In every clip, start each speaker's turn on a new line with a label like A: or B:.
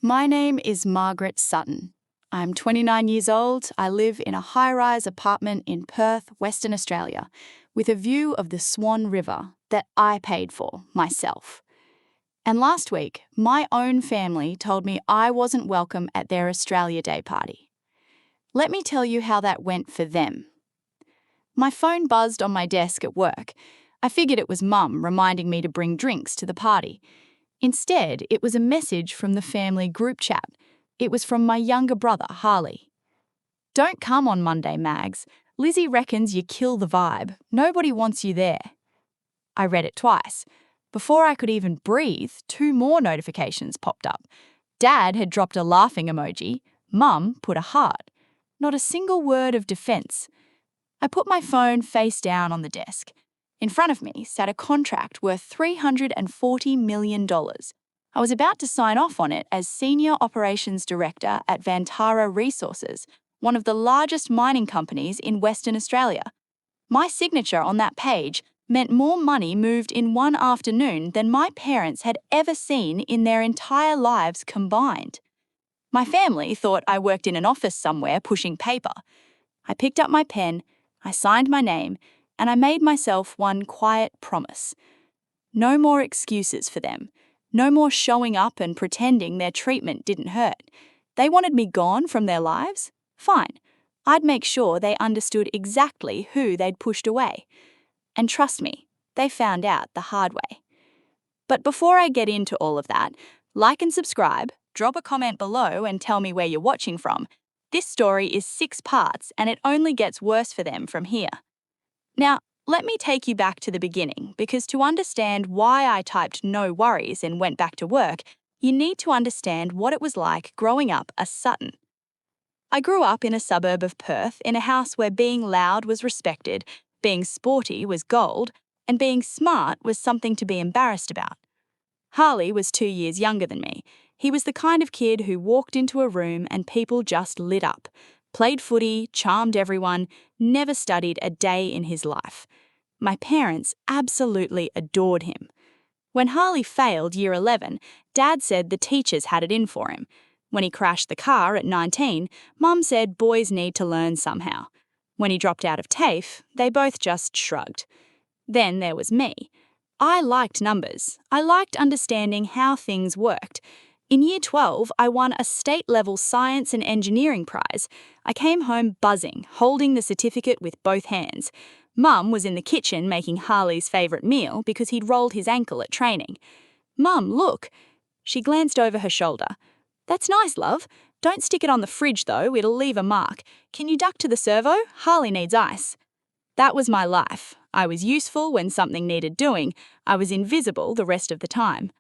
A: My name is Margaret Sutton. I'm 29 years old. I live in a high-rise apartment in Perth, Western Australia, with a view of the Swan River that I paid for myself. And last week, my own family told me I wasn't welcome at their Australia Day party. Let me tell you how that went for them. My phone buzzed on my desk at work. I figured it was Mum reminding me to bring drinks to the party. Instead, it was a message from the family group chat. It was from my younger brother, Harley. "Don't come on Monday, Mags. Lizzie reckons you kill the vibe. Nobody wants you there." I read it twice. Before I could even breathe, 2 more notifications popped up. Dad had dropped a laughing emoji. Mum put a heart. Not a single word of defense. I put my phone face down on the desk. In front of me sat a contract worth $340 million. I was about to sign off on it as Senior Operations Director at Vantara Resources, one of the largest mining companies in Western Australia. My signature on that page meant more money moved in one afternoon than my parents had ever seen in their entire lives combined. My family thought I worked in an office somewhere pushing paper. I picked up my pen, I signed my name, and I made myself one quiet promise. No more excuses for them. No more showing up and pretending their treatment didn't hurt. They wanted me gone from their lives? Fine. I'd make sure they understood exactly who they'd pushed away. And trust me, they found out the hard way. But before I get into all of that, like and subscribe, drop a comment below and tell me where you're watching from. This story is 6 parts and it only gets worse for them from here. Now, let me take you back to the beginning, because to understand why I typed no worries and went back to work, you need to understand what it was like growing up a Sutton. I grew up in a suburb of Perth in a house where being loud was respected, being sporty was gold, and being smart was something to be embarrassed about. Harley was 2 years younger than me. He was the kind of kid who walked into a room and people just lit up. Played footy, charmed everyone, never studied a day in his life. My parents absolutely adored him. When Harley failed year 11, Dad said the teachers had it in for him. When he crashed the car at 19, Mum said boys need to learn somehow. When he dropped out of TAFE, they both just shrugged. Then there was me. I liked numbers. I liked understanding how things worked. In year 12, I won a state-level science and engineering prize. I came home buzzing, holding the certificate with both hands. Mum was in the kitchen making Harley's favourite meal because he'd rolled his ankle at training. "Mum, look." She glanced over her shoulder. "That's nice, love. Don't stick it on the fridge, though. It'll leave a mark. Can you duck to the servo? Harley needs ice." That was my life. I was useful when something needed doing. I was invisible the rest of the time.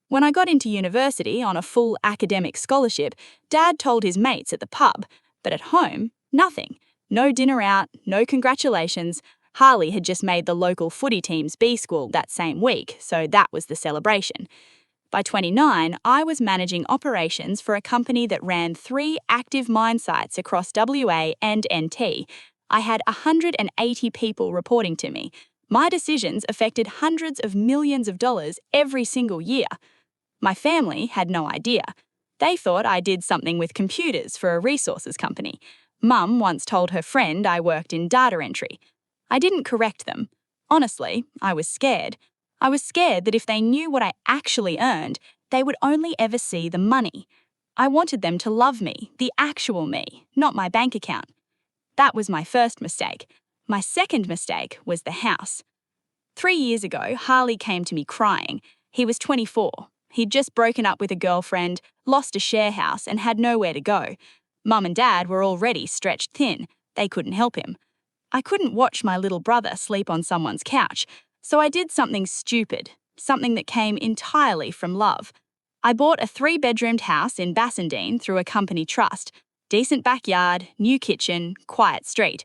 A: When I got into university on a full academic scholarship, Dad told his mates at the pub, but at home, nothing. No dinner out, no congratulations. Harley had just made the local footy team's B school that same week, so that was the celebration. By 29, I was managing operations for a company that ran 3 active mine sites across WA and NT. I had 180 people reporting to me. My decisions affected hundreds of millions of dollars every single year. My family had no idea. They thought I did something with computers for a resources company. Mum once told her friend I worked in data entry. I didn't correct them. Honestly, I was scared. I was scared that if they knew what I actually earned, they would only ever see the money. I wanted them to love me, the actual me, not my bank account. That was my first mistake. My second mistake was the house. 3 years ago, Harley came to me crying. He was 24. He'd just broken up with a girlfriend, lost a share house, and had nowhere to go. Mum and Dad were already stretched thin. They couldn't help him. I couldn't watch my little brother sleep on someone's couch, so I did something stupid, something that came entirely from love. I bought a 3-bedroomed house in Bassendean through a company trust. Decent backyard, new kitchen, quiet street.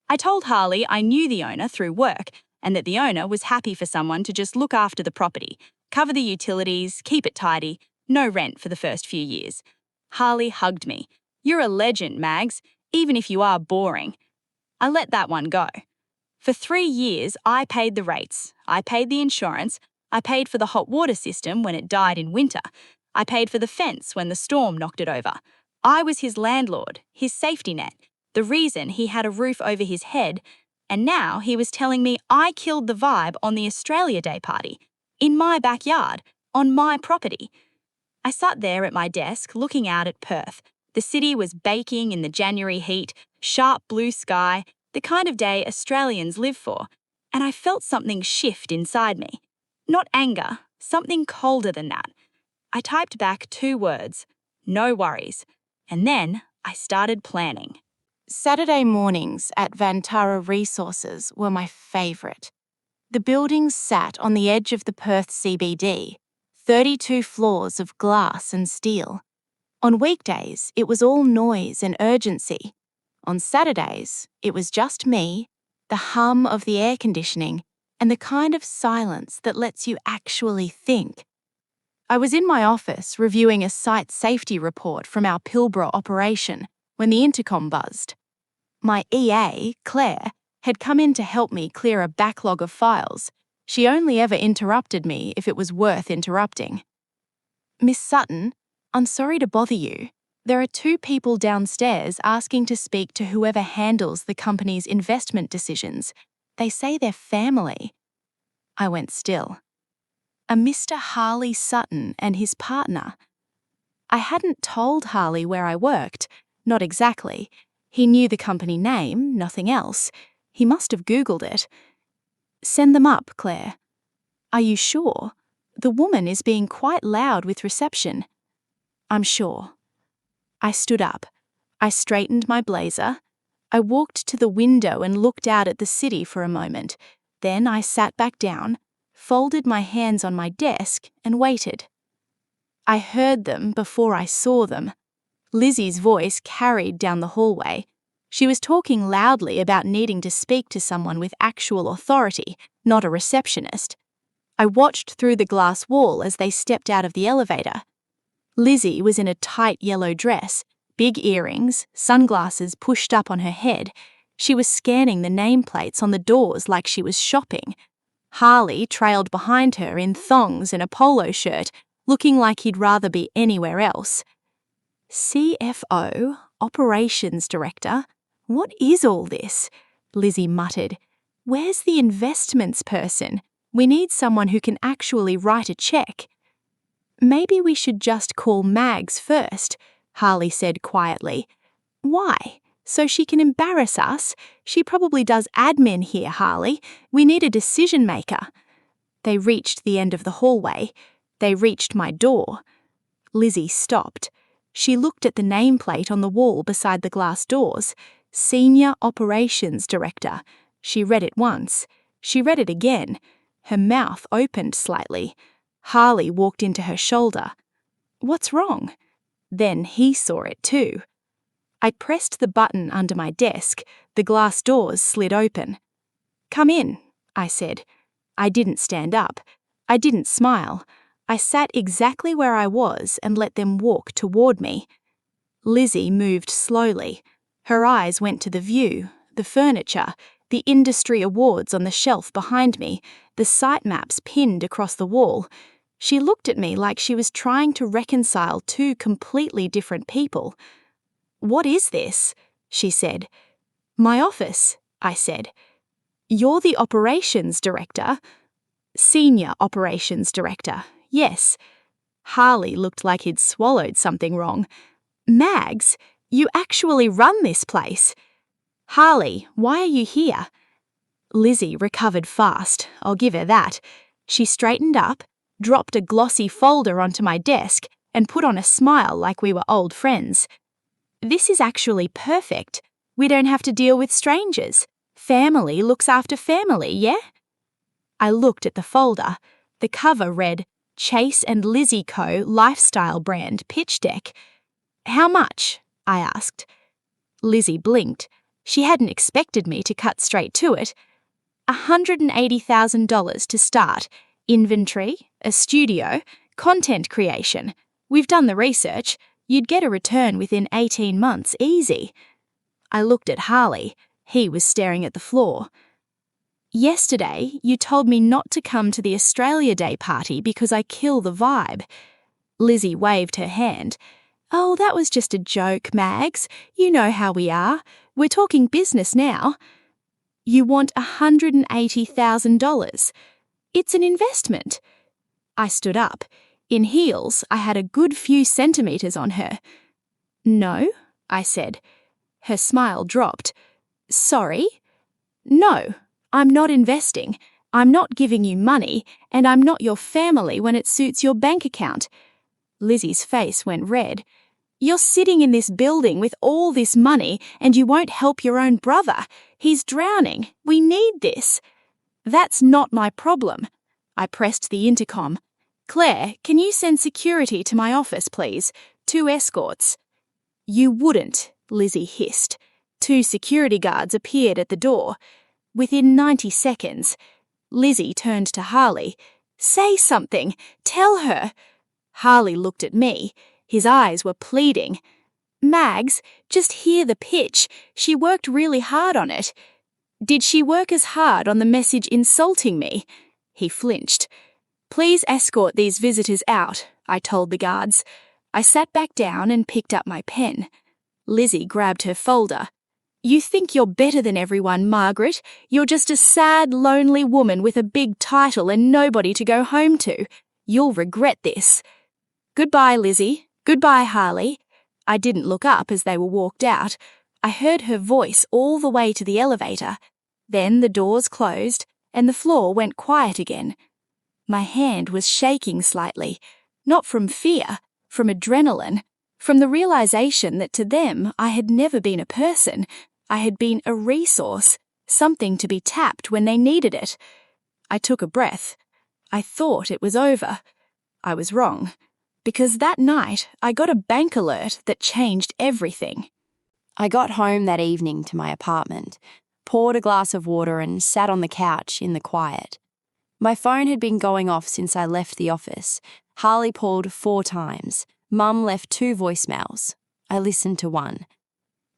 A: I told Harley I knew the owner through work and that the owner was happy for someone to just look after the property, cover the utilities, keep it tidy, no rent for the first few years. Harley hugged me. "You're a legend, Mags, even if you are boring." I let that one go. For 3 years, I paid the rates, I paid the insurance, I paid for the hot water system when it died in winter. I paid for the fence when the storm knocked it over. I was his landlord, his safety net, the reason he had a roof over his head, and now he was telling me I killed the vibe on the Australia Day party, in my backyard, on my property. I sat there at my desk looking out at Perth. The city was baking in the January heat, sharp blue sky, the kind of day Australians live for, and I felt something shift inside me. Not anger, something colder than that. I typed back 2 words, no worries, and then I started planning.
B: Saturday mornings at Vantara Resources were my favourite. The buildings sat on the edge of the Perth CBD, 32 floors of glass and steel. On weekdays, it was all noise and urgency. On Saturdays, it was just me, the hum of the air conditioning, and the kind of silence that lets you actually think. I was in my office reviewing a site safety report from our Pilbara operation when the intercom buzzed. My EA, Claire, had come in to help me clear a backlog of files. She only ever interrupted me if it was worth interrupting. "Miss Sutton, I'm sorry to bother you. There are 2 people downstairs asking to speak to whoever handles the company's investment decisions. They say they're family." I went still. A Mr. Harley Sutton and his partner. I hadn't told Harley where I worked, not exactly. He knew the company name, nothing else. He must have Googled it. "Send them up, Claire." "Are you sure? The woman is being quite loud with reception." "I'm sure." I stood up. I straightened my blazer. I walked to the window and looked out at the city for a moment. Then I sat back down, folded my hands on my desk, and waited. I heard them before I saw them. Lizzie's voice carried down the hallway. She was talking loudly about needing to speak to someone with actual authority, not a receptionist. I watched through the glass wall as they stepped out of the elevator. Lizzie was in a tight yellow dress, big earrings, sunglasses pushed up on her head. She was scanning the nameplates on the doors like she was shopping. Harley trailed behind her in thongs and a polo shirt, looking like he'd rather be anywhere else. "CFO, Operations Director, what is all this?" Lizzie muttered. "Where's the investments person? We need someone who can actually write a check." "Maybe we should just call Mags first," Harley said quietly. "Why? So she can embarrass us? She probably does admin here, Harley. We need a decision maker." They reached the end of the hallway. They reached my door. Lizzie stopped. She looked at the nameplate on the wall beside the glass doors. Senior Operations Director. She read it once. She read it again. Her mouth opened slightly. Harley walked into her shoulder. "What's wrong?" Then he saw it too. I pressed the button under my desk. The glass doors slid open. "Come in," I said. I didn't stand up. I didn't smile. I sat exactly where I was and let them walk toward me. Lizzie moved slowly. Her eyes went to the view, the furniture, the industry awards on the shelf behind me, the site maps pinned across the wall. She looked at me like she was trying to reconcile 2 completely different people. "What is this?" she said. "My office," I said. "You're the operations director?" "Senior operations director, yes." Harley looked like he'd swallowed something wrong. "Mags, you actually run this place." "Harley, why are you here?" Lizzie recovered fast, I'll give her that. She straightened up, dropped a glossy folder onto my desk, and put on a smile like we were old friends. "This is actually perfect. We don't have to deal with strangers. Family looks after family, yeah?" I looked at the folder. The cover read, "Chase and Lizzie Co. Lifestyle Brand Pitch Deck." "How much?" I asked. Lizzie blinked. She hadn't expected me to cut straight to it. $180,000 to start. Inventory, a studio, content creation. We've done the research. You'd get a return within 18 months, easy. I looked at Harley. He was staring at the floor. "Yesterday, you told me not to come to the Australia Day party because I kill the vibe." Lizzie waved her hand. "Oh, that was just a joke, Mags. You know how we are. We're talking business now." "You want $180,000. It's an investment." I stood up. In heels, I had a good few centimetres on her. "No," I said. Her smile dropped. "Sorry?" "No, I'm not investing. I'm not giving you money, and I'm not your family when it suits your bank account." Lizzie's face went red. "You're sitting in this building with all this money and you won't help your own brother. He's drowning. We need this." "That's not my problem." I pressed the intercom. "Claire, can you send security to my office, please? 2 escorts." "You wouldn't," Lizzie hissed. 2 security guards appeared at the door. Within 90 seconds, Lizzie turned to Harley. "Say something. Tell her." Harley looked at me. His eyes were pleading. "Mags, just hear the pitch. She worked really hard on it." "Did she work as hard on the message insulting me?" He flinched. "Please escort these visitors out," I told the guards. I sat back down and picked up my pen. Lizzie grabbed her folder. "You think you're better than everyone, Margaret. You're just a sad, lonely woman with a big title and nobody to go home to. You'll regret this." "Goodbye, Lizzie. Goodbye, Harley." I didn't look up as they were walked out. I heard her voice all the way to the elevator. Then the doors closed and the floor went quiet again. My hand was shaking slightly, not from fear, from adrenaline, from the realization that to them I had never been a person. I had been a resource, something to be tapped when they needed it. I took a breath. I thought it was over. I was wrong, because that night I got a bank alert that changed everything.
A: I got home that evening to my apartment, poured a glass of water and sat on the couch in the quiet. My phone had been going off since I left the office. Harley called 4 times. Mum left 2 voicemails. I listened to one.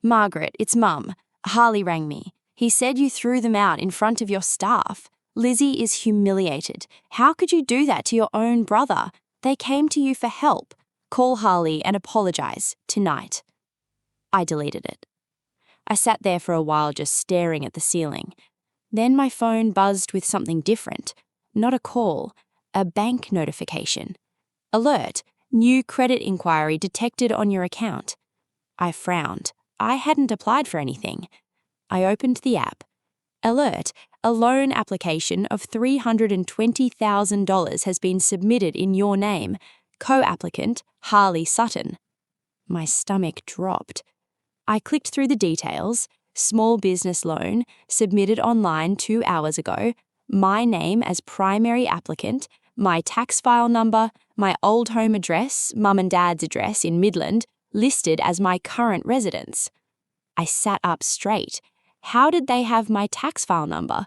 A: "Margaret, it's Mum. Harley rang me. He said you threw them out in front of your staff. Lizzie is humiliated. How could you do that to your own brother? They came to you for help. Call Harley and apologise tonight." I deleted it. I sat there for a while just staring at the ceiling. Then my phone buzzed with something different. Not a call, a bank notification. "Alert, new credit inquiry detected on your account." I frowned. I hadn't applied for anything. I opened the app. "Alert, a loan application of $320,000 has been submitted in your name. Co-applicant, Harley Sutton." My stomach dropped. I clicked through the details. Small business loan, submitted online 2 hours ago, my name as primary applicant, my tax file number, my old home address, Mum and Dad's address in Midland, listed as my current residence. I sat up straight. How did they have my tax file number?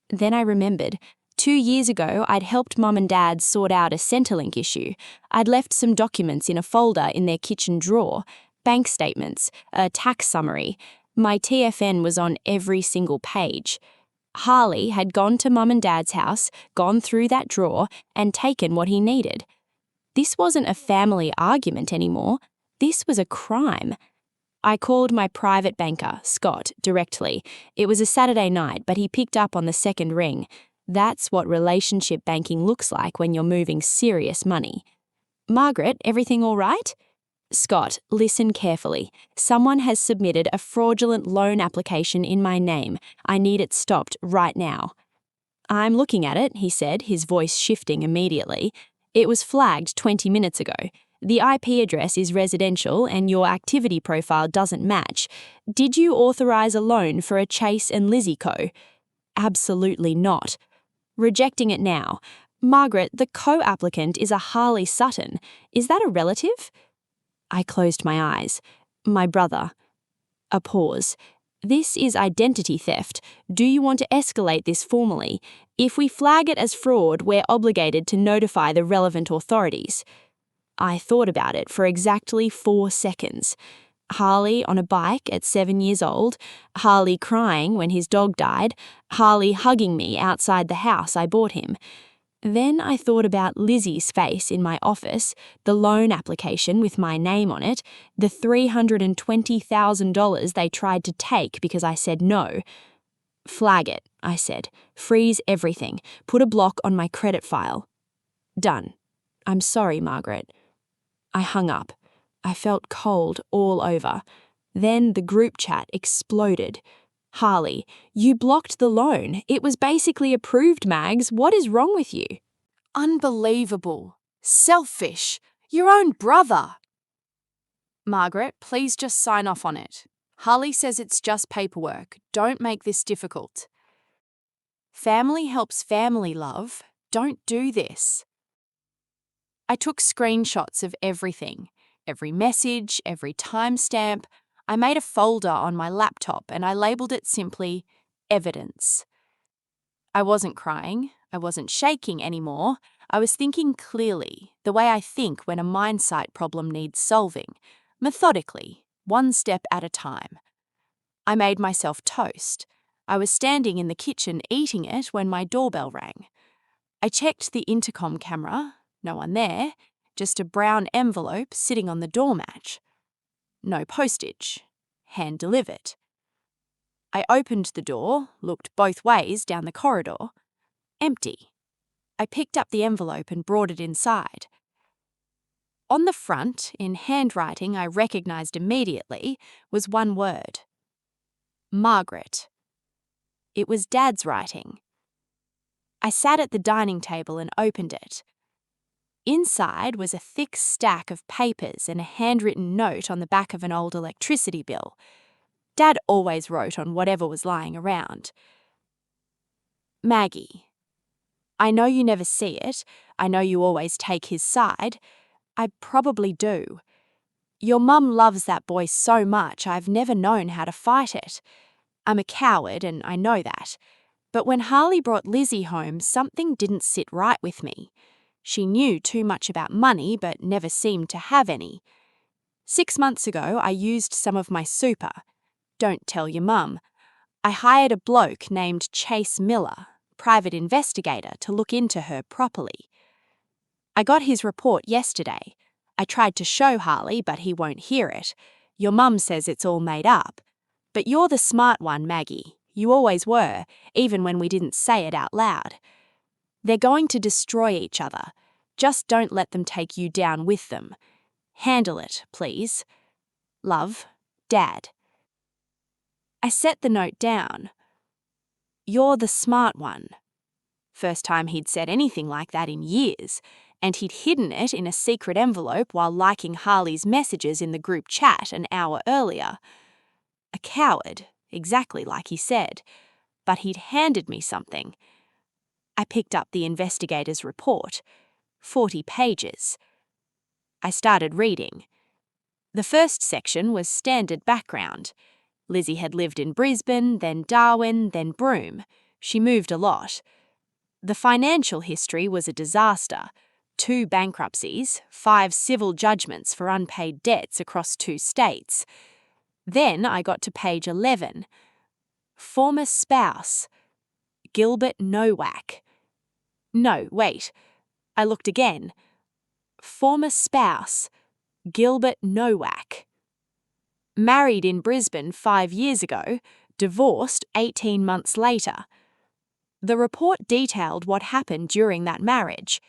A: Then I remembered. 2 years ago, I'd helped Mum and Dad sort out a Centrelink issue. I'd left some documents in a folder in their kitchen drawer, bank statements, a tax summary. My TFN was on every single page. Harley had gone to Mum and Dad's house, gone through that drawer, and taken what he needed. This wasn't a family argument anymore. This was a crime. I called my private banker, Scott, directly. It was a Saturday night, but he picked up on the second ring. That's what relationship banking looks like when you're moving serious money. "Margaret, everything all right?" "Scott, listen carefully. Someone has submitted a fraudulent loan application in my name. I need it stopped right now." "I'm looking at it," he said, his voice shifting immediately. "It was flagged 20 minutes ago. The IP address is residential and your activity profile doesn't match. Did you authorise a loan for a Chase and Lizzie Co.?" "Absolutely not." "Rejecting it now. Margaret, the co-applicant is a Harley Sutton. Is that a relative?" I closed my eyes. "My brother." A pause. "This is identity theft. Do you want to escalate this formally? If we flag it as fraud, we're obligated to notify the relevant authorities." I thought about it for exactly 4 seconds. Harley on a bike at 7 years old, Harley crying when his dog died, Harley hugging me outside the house I bought him.
B: Then I thought about Lizzie's face in my office, the loan application with my name on it, the $320,000 they tried to take because I said no. Flag it, I said. Freeze everything. Put a block on my credit file. Done. I'm sorry, Margaret. I hung up. I felt cold all over. Then the group chat exploded. Harley, you blocked the loan. It was basically approved, Mags. What is wrong with you?
A: Unbelievable. Selfish. Your own brother. Margaret, please just sign off on it. Harley says it's just paperwork. Don't make this difficult. Family helps family, love. Don't do this. I took screenshots of everything. Every message, every timestamp. I made a folder on my laptop and I labelled it simply evidence. I wasn't crying. I wasn't shaking anymore. I was thinking clearly, the way I think when a mindsight problem needs solving, methodically, one step at a time. I made myself toast. I was standing in the kitchen eating it when my doorbell rang. I checked the intercom camera. No one there. Just a brown envelope sitting on the doormat. No postage. Hand delivered. I opened the door, looked both ways down the corridor. Empty. I picked up the envelope and brought it inside. On the front, in handwriting I recognised immediately, was one word. Margaret. It was Dad's writing. I sat at the dining table and opened it. Inside was a thick stack of papers and a handwritten note on the back of an old electricity bill. Dad always wrote on whatever was lying around. Maggie. I know you never see it. I know you always take his side. I probably do. Your mum loves that boy so much I've never known how to fight it. I'm a coward and I know that. But when Harley brought Lizzie home, something didn't sit right with me. She knew too much about money but never seemed to have any. 6 months ago, I used some of my super. Don't tell your mum. I hired a bloke named Chase Miller, private investigator, to look into her properly. I got his report yesterday. I tried to show Harley, but he won't hear it. Your mum says it's all made up. But you're the smart one, Maggie. You always were, even when we didn't say it out loud. They're going to destroy each other. Just don't let them take you down with them. Handle it, please. Love, Dad. I set the note down. You're the smart one. First time he'd said anything like that in years, and he'd hidden it in a secret envelope while liking Harley's messages in the group chat an hour earlier. A coward, exactly like he said, but he'd handed me something. I picked up the investigator's report, 40 pages. I started reading. The first section was standard background. Lizzie had lived in Brisbane, then Darwin, then Broome. She moved a lot. The financial history was a disaster. 2 bankruptcies, 5 civil judgments for unpaid debts across 2 states. Then I got to page 11. Former spouse. Gilbert Nowak. No, wait. I looked again. Former spouse. Gilbert Nowak. Married in Brisbane 5 years ago, divorced 18 months later. The report detailed what happened during that marriage.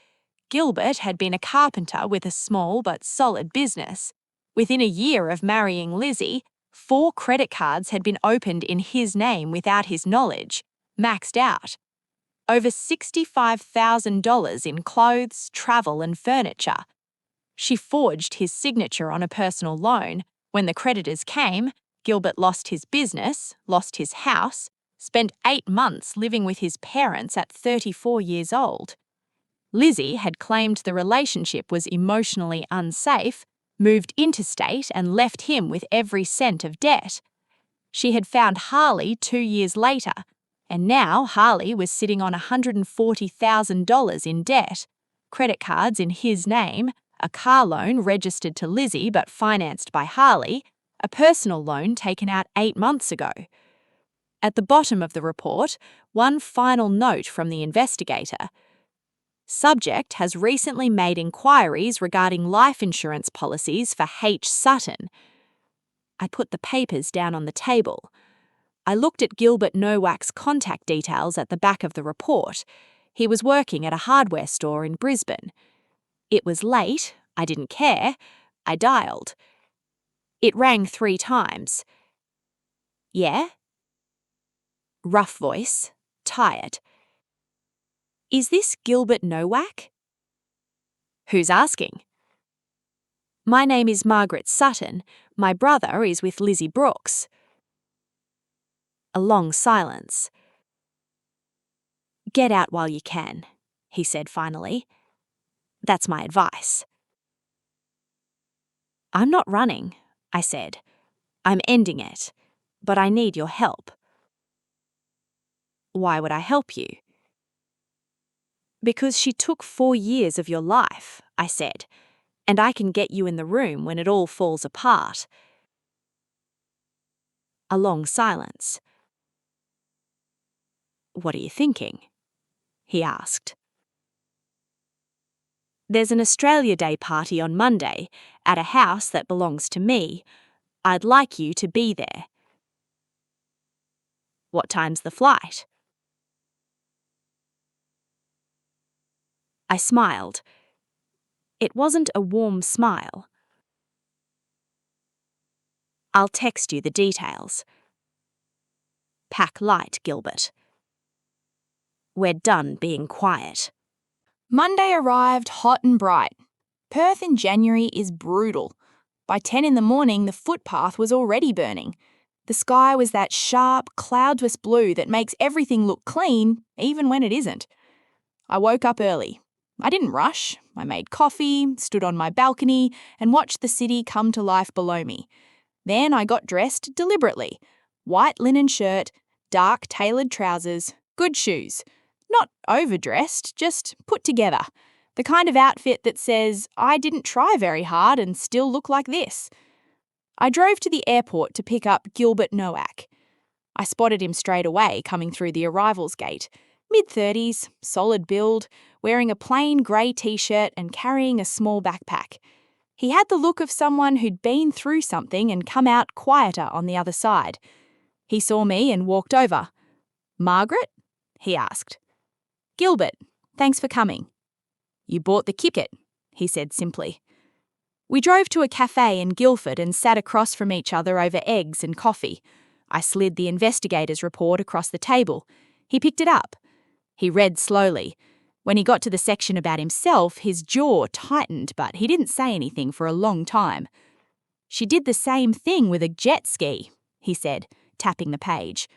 A: Gilbert had been a carpenter with a small but solid business. Within a year of marrying Lizzie, 4 credit cards had been opened in his name without his knowledge, maxed out. Over $65,000 in clothes, travel and furniture. She forged his signature on a personal loan. When the creditors came, Gilbert lost his business, lost his house, spent 8 months living with his parents at 34 years old. Lizzie had claimed the relationship was emotionally unsafe, moved interstate and left him with every cent of debt. She had found Harley 2 years later, and now Harley was sitting on $140,000 in debt, credit cards in his name, a car loan registered to Lizzie but financed by Harley, a personal loan taken out 8 months ago. At the bottom of the report, one final note from the investigator.
C: Subject has recently made inquiries regarding life insurance policies for H. Sutton. I put the papers down on the table. I looked at Gilbert Nowak's contact details at the back of the report. He was working at a hardware store in Brisbane. It was late. I didn't care. I dialed. It rang 3 times. Yeah? Rough voice, tired. Is this Gilbert Nowak? Who's asking? My name is Margaret Sutton. My brother is with Lizzie Brooks. A long silence. Get out while you can, he said finally. That's my advice. I'm not running, I said. I'm ending it, but I need your help. Why would I help you? Because she took 4 years of your life, I said, and I can get you in the room when it all falls apart. A long silence. What are you thinking? He asked. There's an Australia Day party on Monday at a house that belongs to me. I'd like you to be there. What time's the flight? I smiled. It wasn't a warm smile. I'll text you the details. Pack light, Gilbert. We're done being quiet.
A: Monday arrived hot and bright. Perth in January is brutal. By 10 in the morning, the footpath was already burning. The sky was that sharp, cloudless blue that makes everything look clean, even when it isn't. I woke up early. I didn't rush. I made coffee, stood on my balcony, and watched the city come to life below me. Then I got dressed deliberately. White linen shirt, dark tailored trousers, good shoes. Not overdressed, just put together. The kind of outfit that says, I didn't try very hard and still look like this. I drove to the airport to pick up Gilbert Nowak. I spotted him straight away coming through the arrivals gate. Mid-30s, solid build, wearing a plain grey t-shirt and carrying a small backpack. He had the look of someone who'd been through something and come out quieter on the other side. He saw me and walked over. Margaret? He asked. Gilbert, thanks for coming. You bought the ticket, he said simply. We drove to a cafe in Guildford and sat across from each other over eggs and coffee. I slid the investigator's report across the table. He picked it up. He read slowly. When he got to the section about himself, his jaw tightened, but he didn't say anything for a long time. She did the same thing with a jet ski, he said, tapping the page.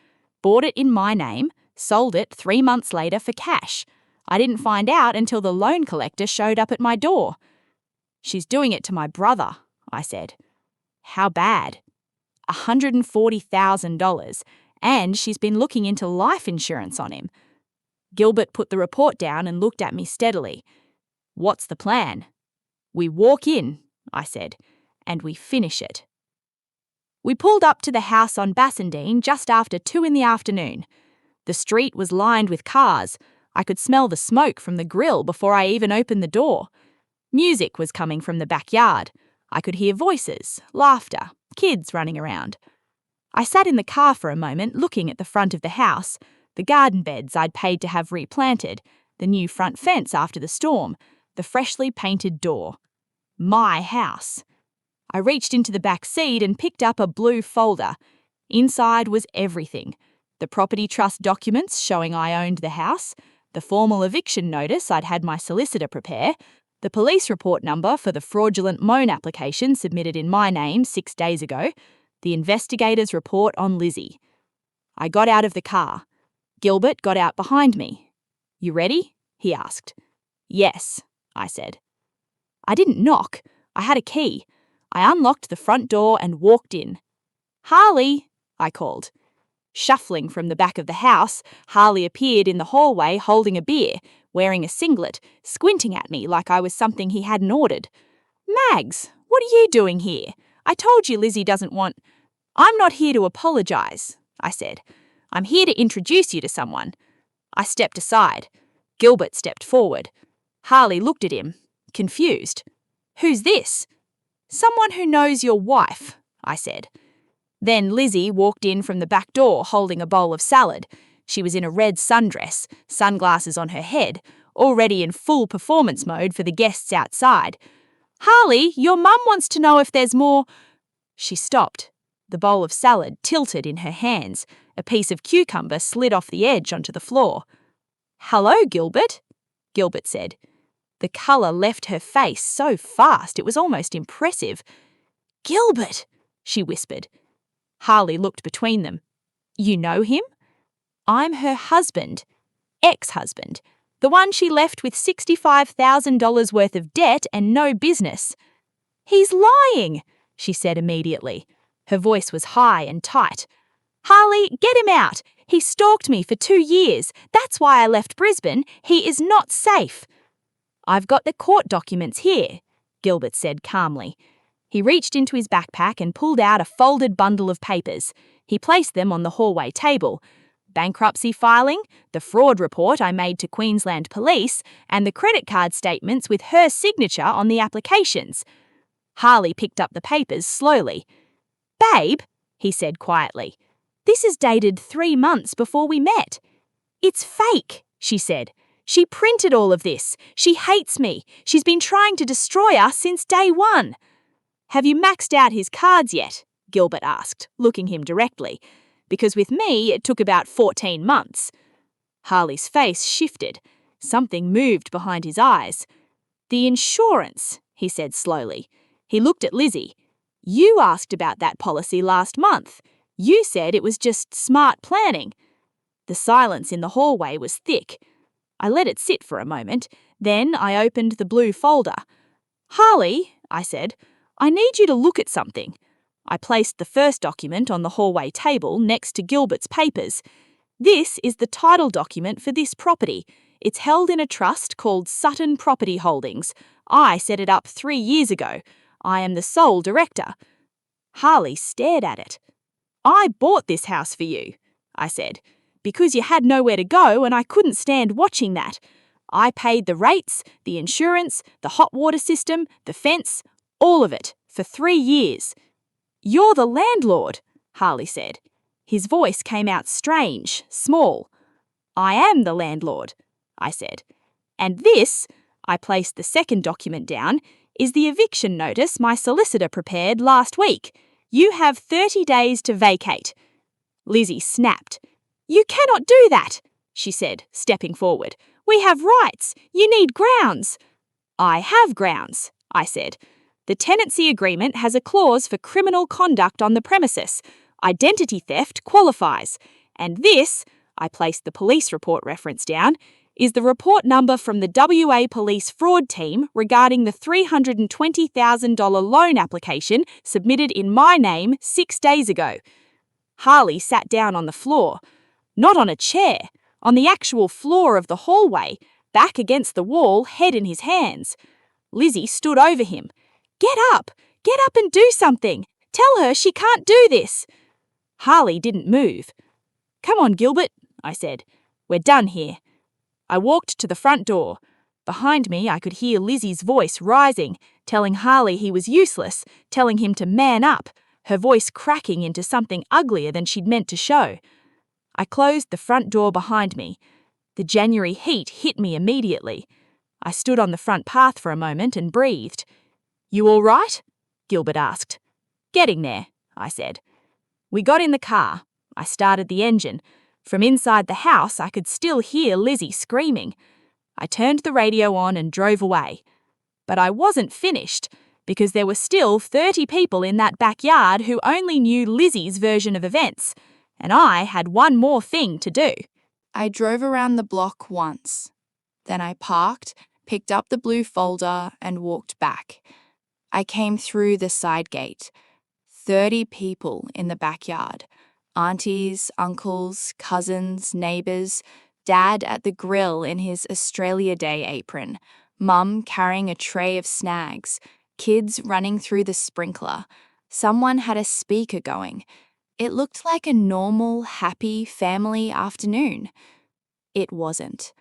A: Bought it in my name, sold it 3 months later for cash. I didn't find out until the loan collector showed up at my door. She's doing it to my brother, I said. How bad? $140,000, and she's been looking into life insurance on him. Gilbert put the report down and looked at me steadily. What's the plan? We walk in, I said, and we finish it. We pulled up to the house on Bassendean just after 2 in the afternoon. The street was lined with cars. I could smell the smoke from the grill before I even opened the door. Music was coming from the backyard. I could hear voices, laughter, kids running around. I sat in the car for a moment looking at the front of the house, the garden beds I'd paid to have replanted, the new front fence after the storm, the freshly painted door. My house. I reached into the back seat and picked up a blue folder. Inside was everything. The property trust documents showing I owned the house, the formal eviction notice I'd had my solicitor prepare, the police report number for the fraudulent loan application submitted in my name 6 days ago, the investigator's report on Lizzie. I got out of the car. Gilbert got out behind me. You ready? He asked. Yes, I said. I didn't knock. I had a key. I unlocked the front door and walked in. Harley, I called. Shuffling from the back of the house, Harley appeared in the hallway holding a beer, wearing a singlet, squinting at me like I was something he hadn't ordered. Mags, what are you doing here? I told you Lizzie doesn't want... I'm not here to apologise, I said. I'm here to introduce you to someone. I stepped aside. Gilbert stepped forward.
C: Harley looked at him, confused. "Who's this?" "Someone who knows your wife," I said. Then Lizzie walked in from the back door holding a bowl of salad. She was in a red sundress, sunglasses on her head, already in full performance mode for the guests outside. "Harley, your mum wants to know if there's more—" She stopped. The bowl of salad tilted in her hands. A piece of cucumber slid off the edge onto the floor. "Hello, Gilbert," Gilbert said. The colour left her face so fast it was almost impressive. "Gilbert," she whispered. Harley looked between them. "You know him?" "I'm her husband, ex-husband, the one she left with $65,000 worth of debt and no business." "He's lying," she said immediately. Her voice was high and tight. "Harley, get him out. He stalked me for 2 years. That's why I left Brisbane. He is not safe." "I've got the court documents here," Gilbert said calmly. He reached into his backpack and pulled out a folded bundle of papers. He placed them on the hallway table. Bankruptcy filing, the fraud report I made to Queensland Police, and the credit card statements with her signature on the applications. Harley picked up the papers slowly. "Babe," he said quietly, "this is dated 3 months before we met." "It's fake," she said. "She printed all of this. She hates me. She's been trying to destroy us since day one." "Have you maxed out his cards yet?" Gilbert asked, looking him directly. "Because with me, it took about 14 months. Harley's face shifted. Something moved behind his eyes. "The insurance," he said slowly. He looked at Lizzie. "You asked about that policy last month. You said it was just smart planning." The silence in the hallway was thick. I let it sit for a moment. Then I opened the blue folder. "Harley," I said, "I need you to look at something." I placed the first document on the hallway table next to Gilbert's papers. "This is the title document for this property. It's held in a trust called Sutton Property Holdings. I set it up 3 years ago. I am the sole director." Harley stared at it. "I bought this house for you," I said, "because you had nowhere to go and I couldn't stand watching that. I paid the rates, the insurance, the hot water system, the fence, all of it, for 3 years. "You're the landlord," Harley said. His voice came out strange, small. "I am the landlord," I said. "And this," I placed the second document down, "is the eviction notice my solicitor prepared last week. You have 30 days to vacate." Lizzie snapped. "You cannot do that," she said, stepping forward. "We have rights. You need grounds." "I have grounds," I said. "The tenancy agreement has a clause for criminal conduct on the premises. Identity theft qualifies. And this," I placed the police report reference down, "is the report number from the WA Police fraud team regarding the $320,000 loan application submitted in my name 6 days ago." Harley sat down on the floor. Not on a chair, on the actual floor of the hallway, back against the wall, head in his hands. Lizzie stood over him. Get up and do something. Tell her she can't do this." Harley didn't move. "Come on, Gilbert," I said. "We're done here." I walked to the front door. Behind me, I could hear Lizzie's voice rising, telling Harley he was useless, telling him to man up, her voice cracking into something uglier than she'd meant to show. I closed the front door behind me. The January heat hit me immediately. I stood on the front path for a moment and breathed. "You all right?" Gilbert asked. "Getting there," I said. We got in the car. I started the engine. From inside the house, I could still hear Lizzie screaming. I turned the radio on and drove away. But I wasn't finished, because there were still 30 people in that backyard who only knew Lizzie's version of events, and I had one more thing to do.
A: I drove around the block once. Then I parked, picked up the blue folder, and walked back. I came through the side gate. 30 people in the backyard. Aunties, uncles, cousins, neighbours, Dad at the grill in his Australia Day apron, Mum carrying a tray of snags, kids running through the sprinkler. Someone had a speaker going. It looked like a normal, happy family afternoon. It wasn't.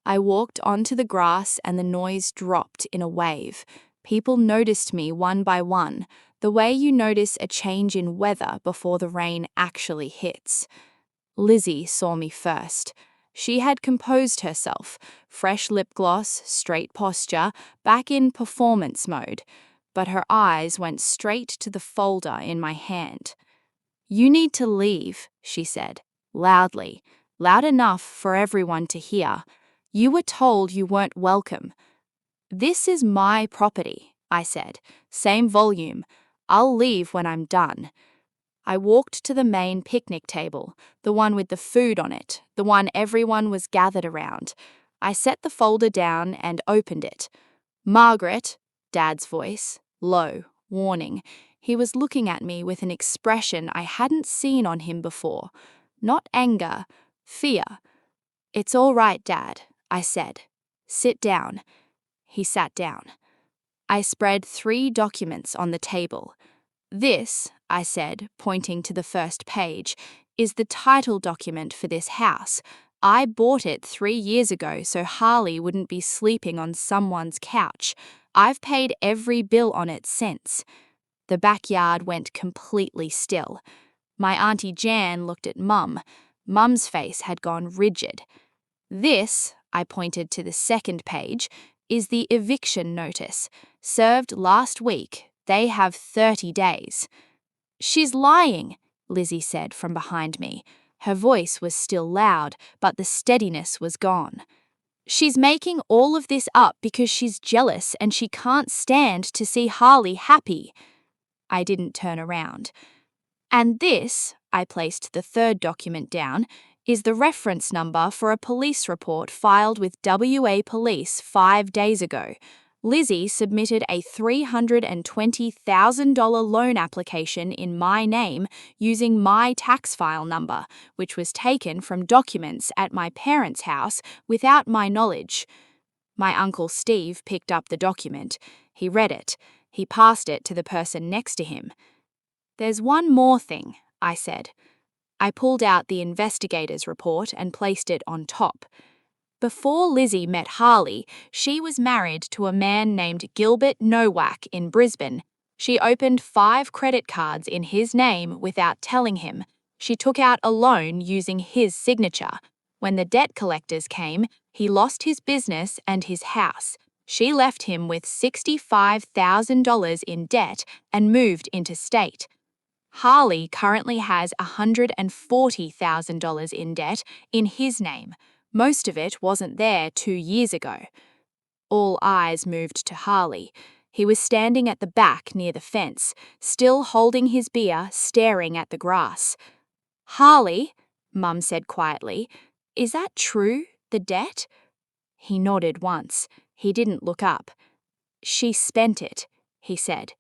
A: I walked onto the grass and the noise dropped in a wave. People noticed me one by one, the way you notice a change in weather before the rain actually hits. Lizzie saw me first. She had composed herself, fresh lip gloss, straight posture, back in performance mode, but her eyes went straight to the folder in my hand. "You need to leave," she said, loudly, loud enough for everyone to hear. "You were told you weren't welcome." "This is my property," I said, same volume. "I'll leave when I'm done." I walked to the main picnic table, the one with the food on it, the one everyone was gathered around. I set the folder down and opened it. "Margaret," Dad's voice, low, warning. He was looking at me with an expression I hadn't seen on him before. Not anger, fear. "It's all right, Dad," I said. "Sit down." He sat down. I spread 3 documents on the table. "This," I said, pointing to the first page, "is the title document for this house. I bought it 3 years ago so Harley wouldn't be sleeping on someone's couch. I've paid every bill on it since." The backyard went completely still. My Auntie Jan looked at Mum. Mum's face had gone rigid. "This," I pointed to the second page, "is the eviction notice. Served last week. They have 30 days. "She's lying," Lizzie said from behind me. Her voice was still loud, but the steadiness was gone. "She's making all of this up because she's jealous and she can't stand to see Harley happy." I didn't turn around. "And this," I placed the third document down, "is the reference number for a police report filed with WA Police 5 days ago. Lizzie submitted a $320,000 loan application in my name using my tax file number, which was taken from documents at my parents' house without my knowledge." My Uncle Steve picked up the document. He read it. He passed it to the person next to him. "There's one more thing," I said. I pulled out the investigator's report and placed it on top. Before Lizzie met Harley, she was married to a man named Gilbert Nowak in Brisbane. She opened 5 credit cards in his name without telling him. She took out a loan using his signature. When the debt collectors came, he lost his business and his house. She left him with $65,000 in debt and moved interstate. Harley currently has $140,000 in debt in his name. Most of it wasn't there 2 years ago. All eyes moved to Harley. He was standing at the back near the fence, still holding his beer, staring at the grass. "Harley," Mum said quietly, "is that true, the debt?" He nodded once. He didn't look up. "She spent it," he said.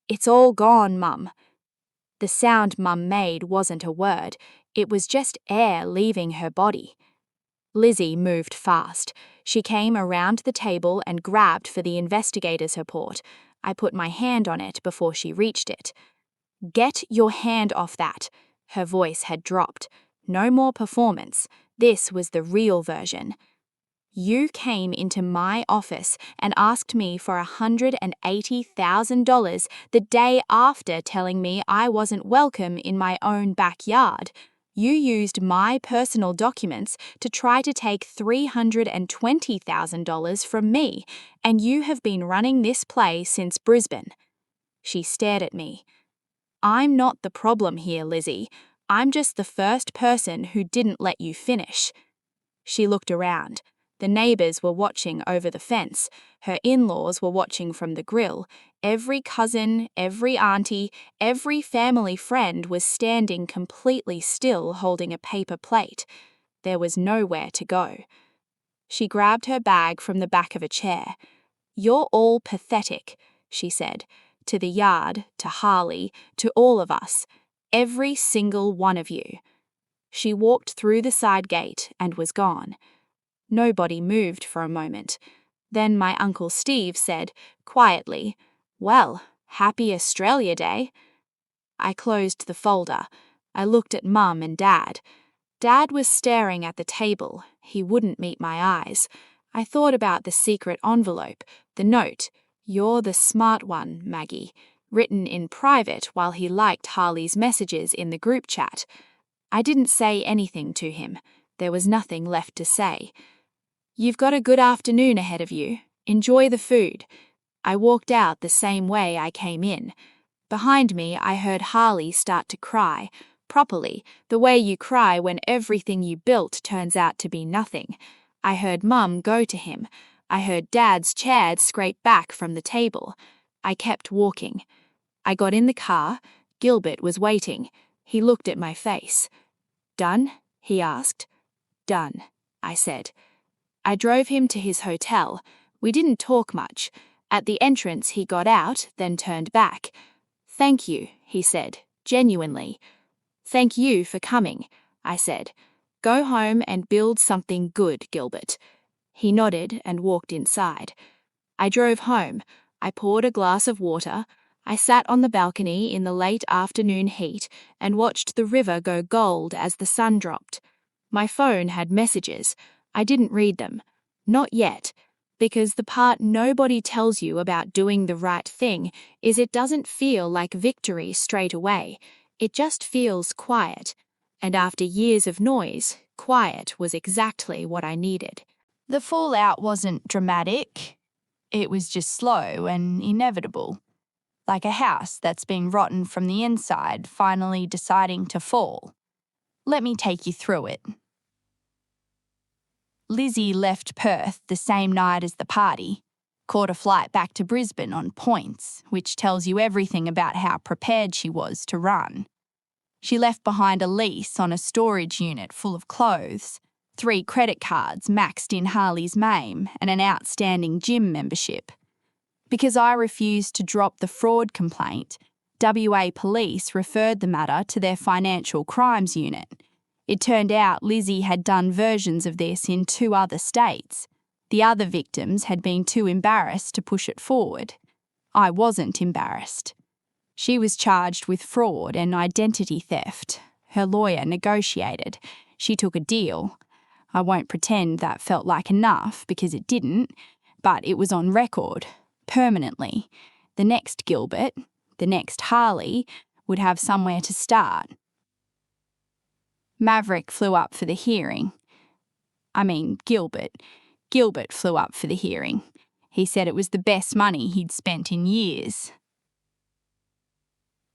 A: "It's all gone, Mum." The sound Mum made wasn't a word. It was just air leaving her body. Lizzie moved fast. She came around the table and grabbed for the investigator's report. I put my hand on it before she reached it. "Get your hand off that." Her voice had dropped. No more performance. This was the real version. "You came into my office and asked me for $180,000 the day after telling me I wasn't welcome in my own backyard. You used my personal documents to try to take $320,000 from me, and you have been running this play since Brisbane." She stared at me. "I'm not the problem here, Lizzie. I'm just the first person who didn't let you finish." She looked around. The neighbours were watching over the fence. Her in-laws were watching from the grill. Every cousin, every auntie, every family friend was standing completely still holding a paper plate. There was nowhere to go. She grabbed her bag from the back of a chair. "You're all pathetic," she said, to the yard, to Harley, to all of us. Every single one of you. She walked through the side gate and was gone. Nobody moved for a moment. Then my Uncle Steve said, quietly, "Well, happy Australia Day." I closed the folder. I looked at Mum and Dad. Dad was staring at the table. He wouldn't meet my eyes.
C: I thought about the secret envelope, the note, "You're the smart one, Maggie," written in private while he liked Harley's messages in the group chat. I didn't say anything to him. There was nothing left to say. "You've got a good afternoon ahead of you. Enjoy the food." I walked out the same way I came in. Behind me, I heard Harley start to cry, properly, the way you cry when everything you built turns out to be nothing. I heard Mum go to him. I heard Dad's chair scrape back from the table. I kept walking. I got in the car. Gilbert was waiting. He looked at my face. "Done?" he asked. "Done," I said. I drove him to his hotel. We didn't talk much. At the entrance, he got out, then turned back. "Thank you," he said, genuinely. "Thank you for coming," I said. "Go home and build something good, Gilbert." He nodded and walked inside. I drove home. I poured a glass of water. I sat on the balcony in the late afternoon heat and watched the river go gold as the sun dropped. My phone had messages. I didn't read them. Not yet. Because the part nobody tells you about doing the right thing is it doesn't feel like victory straight away. It just feels quiet. And after years of noise, quiet was exactly what I needed.
A: The fallout wasn't dramatic. It was just slow and inevitable. Like a house that's been rotten from the inside finally deciding to fall. Let me take you through it. Lizzie left Perth the same night as the party, caught a flight back to Brisbane on points, which tells you everything about how prepared she was to run. She left behind a lease on a storage unit full of clothes, 3 credit cards maxed in Harley's name, and an outstanding gym membership. Because I refused to drop the fraud complaint, WA Police referred the matter to their financial crimes unit. It turned out Lizzie had done versions of this in 2 other states. The other victims had been too embarrassed to push it forward. I wasn't embarrassed. She was charged with fraud and identity theft. Her lawyer negotiated. She took a deal. I won't pretend that felt like enough, because it didn't, but it was on record, permanently. The next Gilbert, the next Harley, would have somewhere to start. Maverick flew up for the hearing. Gilbert flew up for the hearing. He said it was the best money he'd spent in years.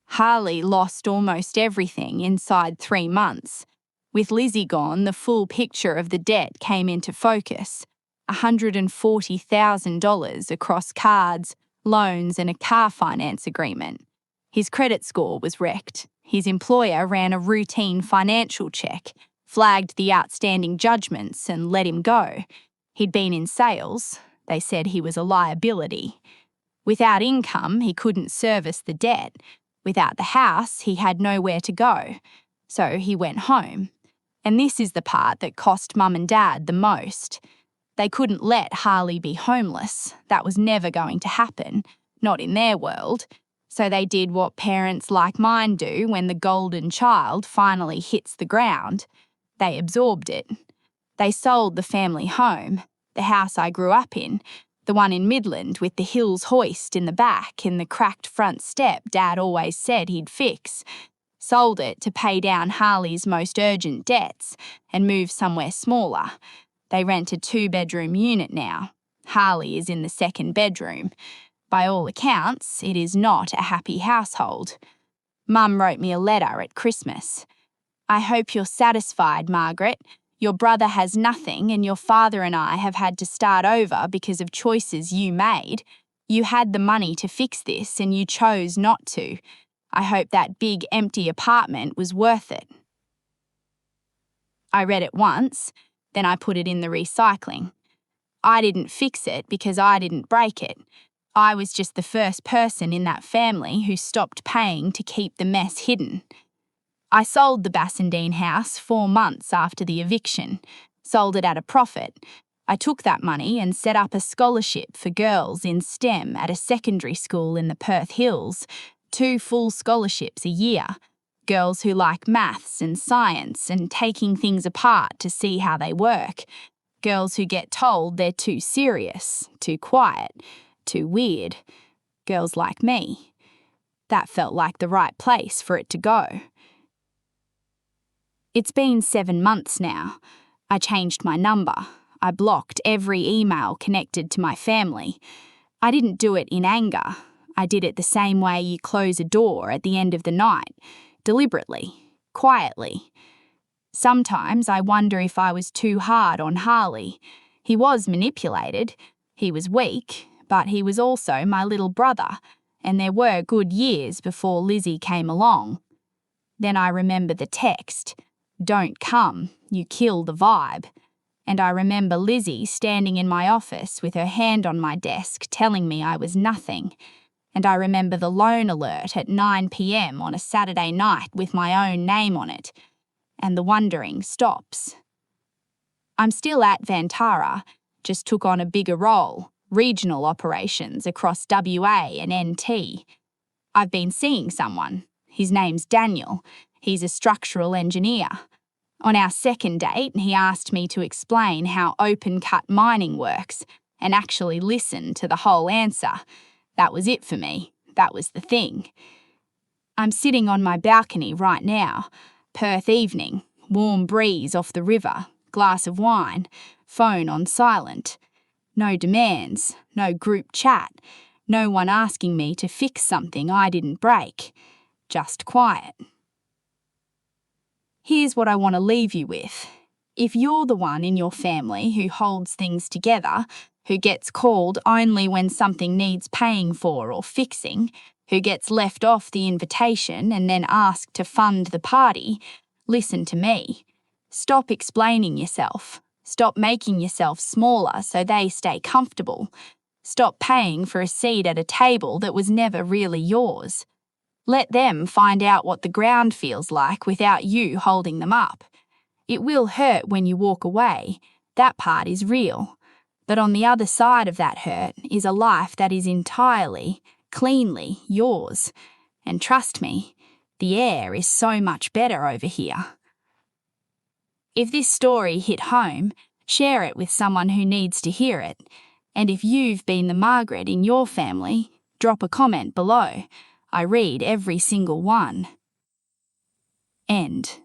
A: Harley lost almost everything inside 3 months. With Lizzie gone, the full picture of the debt came into focus. $140,000 across cards, loans and a car finance agreement. His credit score was wrecked. His employer ran a routine financial check, flagged the outstanding judgments and let him go. He'd been in sales. They said he was a liability. Without income, he couldn't service the debt. Without the house, he had nowhere to go. So he went home. And this is the part that cost Mum and Dad the most. They couldn't let Harley be homeless. That was never going to happen, not in their world. So they did what parents like mine do when the golden child finally hits the ground. They absorbed it. They sold the family home, the house I grew up in, the one in Midland with the Hills hoist in the back and the cracked front step Dad always said he'd fix. Sold it to pay down Harley's most urgent debts and move somewhere smaller. They rent a 2-bedroom unit now. Harley is in the 2nd bedroom. By all accounts, it is not a happy household. Mum wrote me a letter at Christmas. "I hope you're satisfied, Margaret. Your brother has nothing and your father and I have had to start over because of choices you made. You had the money to fix this and you chose not to. I hope that big empty apartment was worth it." I read it once, then I put it in the recycling. I didn't fix it because I didn't break it. I was just the first person in that family who stopped paying to keep the mess hidden. I sold the Bassendean house 4 months after the eviction, sold it at a profit. I took that money and set up a scholarship for girls in STEM at a secondary school in the Perth Hills, 2 full scholarships a year. Girls who like maths and science and taking things apart to see how they work. Girls who get told they're too serious, too quiet, too weird. Girls like me. That felt like the right place for it to go. It's been 7 months now. I changed my number. I blocked every email connected to my family. I didn't do it in anger. I did it the same way you close a door at the end of the night, deliberately, quietly. Sometimes I wonder if I was too hard on Harley. He was manipulated. He was weak, but he was also my little brother, and there were good years before Lizzie came along. Then I remember the text, "Don't come, you kill the vibe." And I remember Lizzie standing in my office with her hand on my desk telling me I was nothing. And I remember the loan alert at 9 p.m. on a Saturday night with my own name on it. And the wondering stops. I'm still at Vantara, just took on a bigger role, regional operations across WA and NT. I've been seeing someone. His name's Daniel. He's a structural engineer. On our second date, he asked me to explain how open-cut mining works and actually listen to the whole answer. That was it for me. That was the thing. I'm sitting on my balcony right now. Perth evening, warm breeze off the river, glass of wine, phone on silent. No demands, no group chat, no one asking me to fix something I didn't break. Just quiet. Here's what I want to leave you with. If you're the one in your family who holds things together, who gets called only when something needs paying for or fixing, who gets left off the invitation and then asked to fund the party, listen to me. Stop explaining yourself. Stop making yourself smaller so they stay comfortable. Stop paying for a seat at a table that was never really yours. Let them find out what the ground feels like without you holding them up. It will hurt when you walk away. That part is real. But on the other side of that hurt is a life that is entirely, cleanly yours. And trust me, the air is so much better over here. If this story hit home, share it with someone who needs to hear it. And if you've been the Margaret in your family, drop a comment below. I read every single one. End.